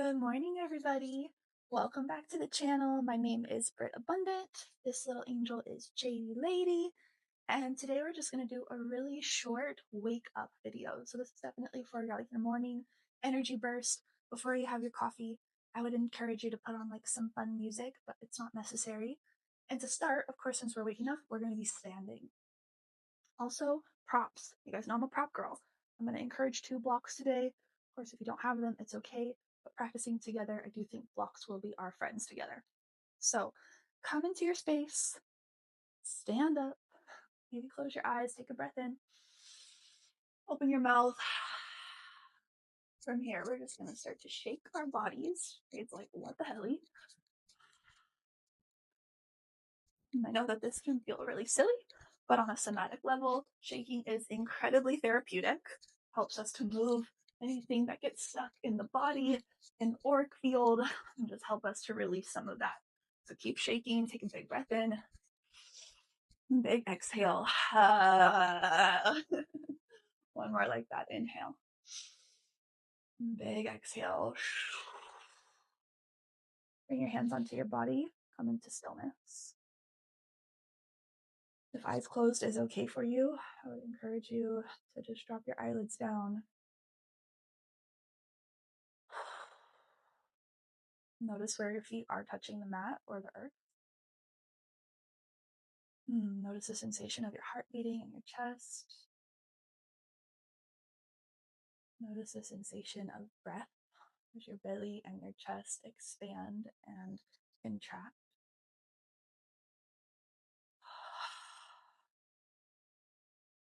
Good morning, everybody. Welcome back to the channel. My name is Britt Abundant. This little angel is JD Lady. And today we're just going to do a really short wake up video. So this is definitely for your morning energy burst. Before you have your coffee, I would encourage you to put on like some fun music, but it's not necessary. And to start, of course, since we're waking up, we're going to be standing. Also, props. You guys know I'm a prop girl. I'm going to encourage 2 blocks today. Of course, if you don't have them, it's okay. But practicing together, I do think blocks will be our friends together. So come into your space, stand up, maybe close your eyes, take a breath in, open your mouth. From here, we're just going to start to shake our bodies. It's like, what the hell? And I know that this can feel really silly, but on a somatic level, shaking is incredibly therapeutic, helps us to move anything that gets stuck in the body, in the auric field, and just help us to release some of that. So keep shaking, take a big breath in, big exhale. One more like that, inhale. Big exhale. Bring your hands onto your body, come into stillness. If eyes closed is okay for you, I would encourage you to just drop your eyelids down. Notice where your feet are touching the mat or the earth. Notice the sensation of your heart beating in your chest. Notice the sensation of breath as your belly and your chest expand and contract.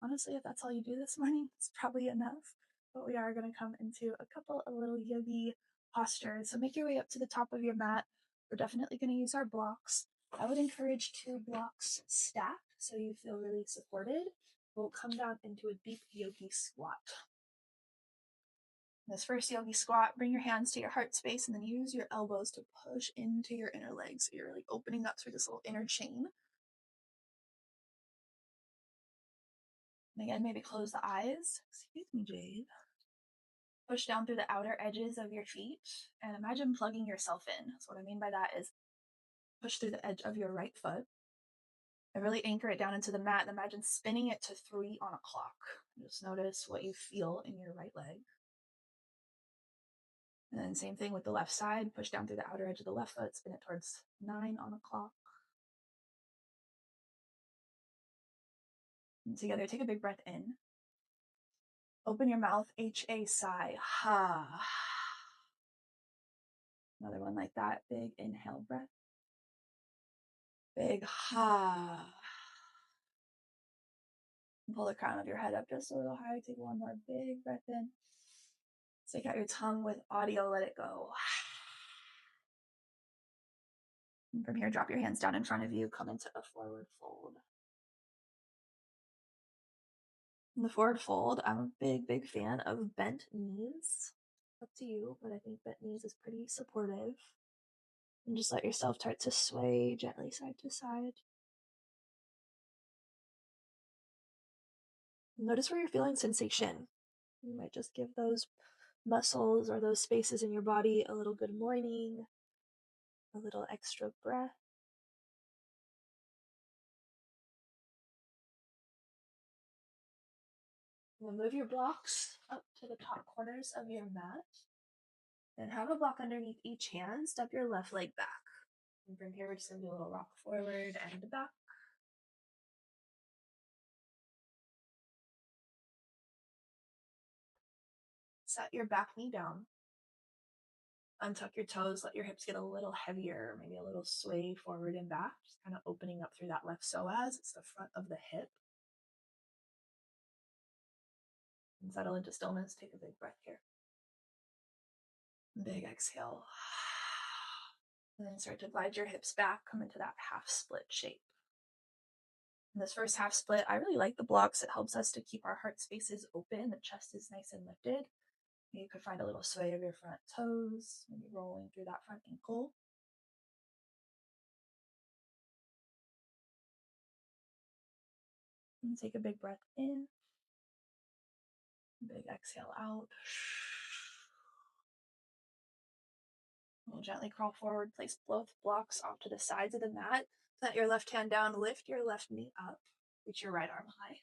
Honestly, if that's all you do this morning, it's probably enough. But we are going to come into a couple of little yogi postures. So make your way up to the top of your mat. We're definitely going to use our blocks. I would encourage 2 blocks stacked so you feel really supported. We'll come down into a deep yogi squat. This first yogi squat, bring your hands to your heart space and then use your elbows to push into your inner legs. So you're really opening up through this little inner chain. And again, maybe close the eyes. Excuse me, Jade. Push down through the outer edges of your feet and imagine plugging yourself in. So what I mean by that is push through the edge of your right foot and really anchor it down into the mat and imagine spinning it to 3 on a clock. Just notice what you feel in your right leg. And then same thing with the left side. Push down through the outer edge of the left foot, spin it towards 9 on a clock. And together, take a big breath in. Open your mouth, H-A, sigh, ha. Another one like that, big inhale breath. Big ha. Pull the crown of your head up just a little higher. Take one more big breath in. Stick out your tongue with audio, let it go. And from here, drop your hands down in front of you, come into a forward fold. In the forward fold, I'm a big fan of bent knees. Up to you, but I think bent knees is pretty supportive. And just let yourself start to sway gently side to side. Notice where you're feeling sensation. You might just give those muscles or those spaces in your body a little good morning, a little extra breath. And move your blocks up to the top corners of your mat. And have a block underneath each hand. Step your left leg back. And from here, we're just going to do a little rock forward and back. Set your back knee down. Untuck your toes, let your hips get a little heavier, maybe a little sway forward and back, just kind of opening up through that left psoas. It's the front of the hip. And settle into stillness. Take a big breath here. Big exhale. And then start to glide your hips back, come into that half split shape. In this first half split, I really like the blocks. It helps us to keep our heart spaces open. The chest is nice and lifted. You could find a little sway of your front toes, maybe rolling through that front ankle. And take a big breath in. Big exhale out. We'll gently crawl forward, place both blocks off to the sides of the mat. Plant your left hand down, lift your left knee up, reach your right arm high.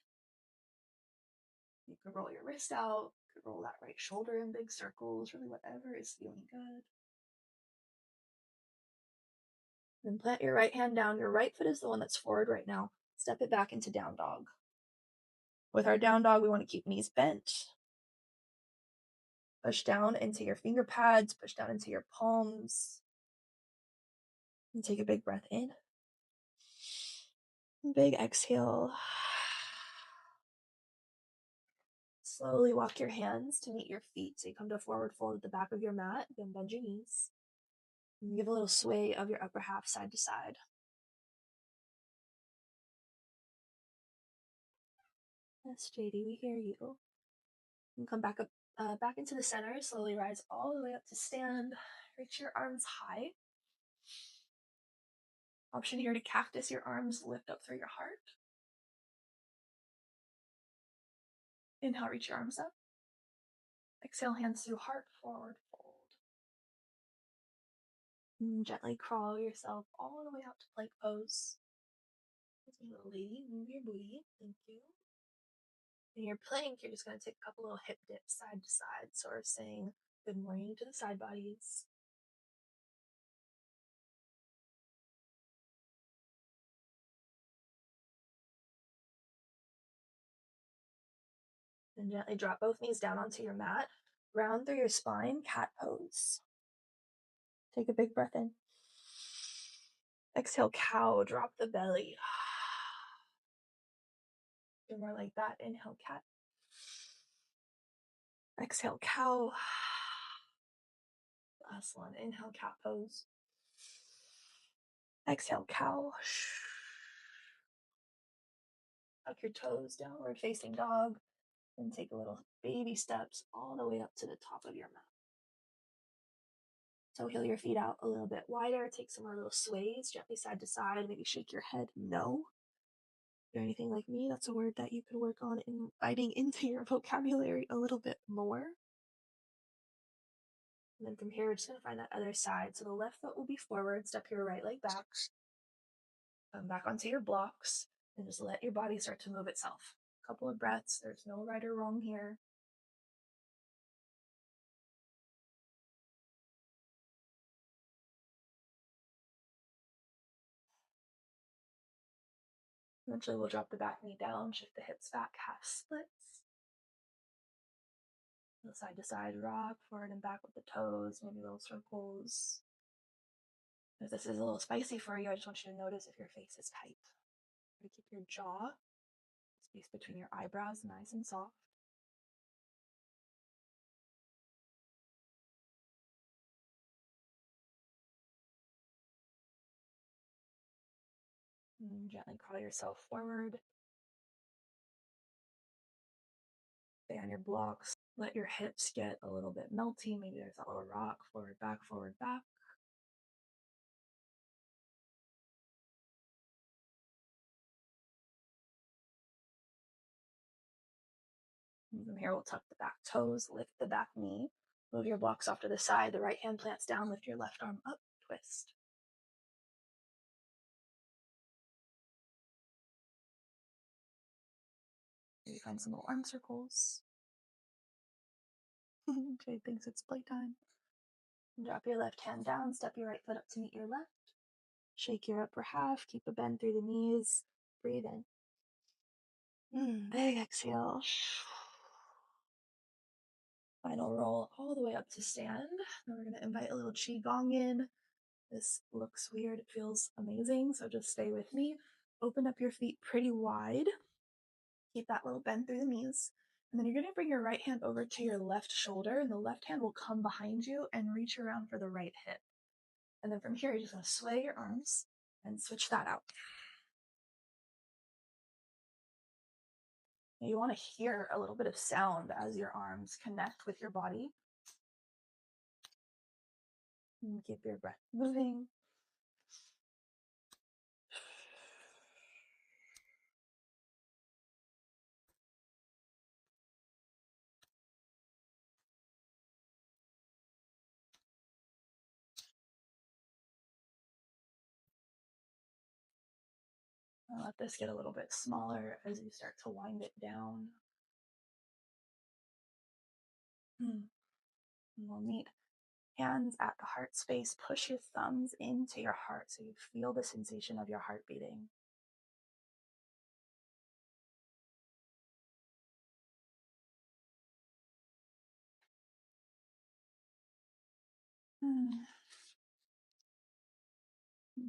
You could roll your wrist out, you could roll that right shoulder in big circles, really whatever is feeling good. Then plant your right hand down. Your right foot is the one that's forward right now. Step it back into down dog. With our down dog, we want to keep knees bent. Push down into your finger pads, push down into your palms. And take a big breath in. Big exhale. Slowly walk your hands to meet your feet. So you come to a forward fold at the back of your mat, then bend your knees. And give a little sway of your upper half side to side. Yes, JD, we hear you. And come back up, back into the center. Slowly rise all the way up to stand. Reach your arms high. Option here to cactus your arms, lift up through your heart. Inhale, reach your arms up. Exhale, hands through heart, forward fold. And gently crawl yourself all the way out to plank pose. Little lady, move your booty. Thank you. In your plank, you're just going to take a couple little hip dips side to side. So we're saying good morning to the side bodies. Then gently drop both knees down onto your mat. Round through your spine, cat pose. Take a big breath in. Exhale, cow, drop the belly. Do more like that. Inhale, cat. Exhale, cow. Last one. Inhale, cat pose. Exhale, cow. Tuck your toes, downward facing dog. And take a little baby steps all the way up to the top of your mat. So heel your feet out a little bit wider. Take some more little sways, gently side to side. Maybe shake your head no. If you're anything like me, that's a word that you could work on inviting into your vocabulary a little bit more. And then from here, we're just going to find that other side. So the left foot will be forward. Step your right leg back. Come back onto your blocks. And just let your body start to move itself. A couple of breaths. There's no right or wrong here. Eventually, we'll drop the back knee down, shift the hips back, half splits. Side to side rock, forward and back with the toes, maybe little circles. If this is a little spicy for you, I just want you to notice if your face is tight. Try to keep your jaw, space between your eyebrows, nice and soft. And gently crawl yourself forward. Stay on your blocks. Let your hips get a little bit melty. Maybe there's a little rock, forward, back, forward, back. And from here, we'll tuck the back toes, lift the back knee, move your blocks off to the side. The right hand plants down, lift your left arm up, twist. Maybe find some little arm circles. Jade thinks it's playtime. Drop your left hand down, step your right foot up to meet your left. Shake your upper half, keep a bend through the knees. Breathe in. Big exhale. Final roll all the way up to stand. Now we're going to invite a little qigong in. This looks weird, it feels amazing, so just stay with me. Open up your feet pretty wide. Keep that little bend through the knees. And then you're going to bring your right hand over to your left shoulder, and the left hand will come behind you and reach around for the right hip. And then from here, you're just going to sway your arms and switch that out. Now you want to hear a little bit of sound as your arms connect with your body. And keep your breath moving. gonna let this get a little bit smaller as you start to wind it down. And we'll meet hands at the heart space. Push your thumbs into your heart so you feel the sensation of your heart beating.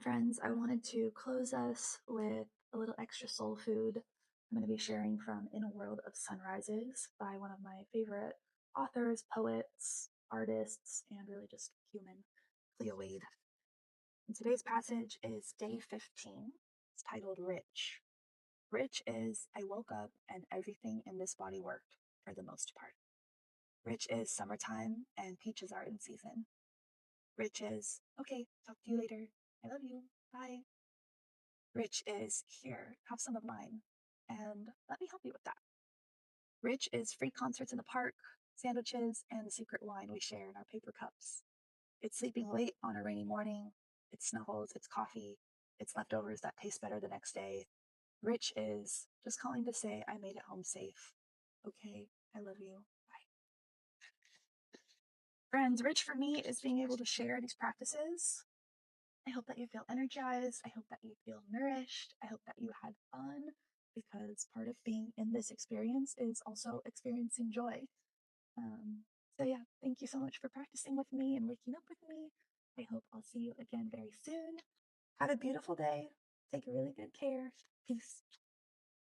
Friends, I wanted to close us with a little extra soul food. I'm going to be sharing from In a World of Sunrises by one of my favorite authors, poets, artists, and really just human, Cleo. And today's passage is day 15. It's titled Rich. Rich is I woke up and everything in this body worked for the most part. Rich is summertime and peaches are in season. Rich is okay, talk to you later. I love you. Bye. Rich is here, have some of mine, and let me help you with that. Rich is free concerts in the park, sandwiches, and the secret wine we share in our paper cups. It's sleeping late on a rainy morning. It's snuggles, it's coffee, it's leftovers that taste better the next day. Rich is just calling to say I made it home safe. Okay, I love you. Bye. Friends, rich for me is being able to share these practices. I hope that you feel energized. I hope that you feel nourished. I hope that you had fun because part of being in this experience is also experiencing joy. So, yeah, thank you so much for practicing with me and waking up with me. I hope I'll see you again very soon. Have a beautiful day. Take really good care. Peace.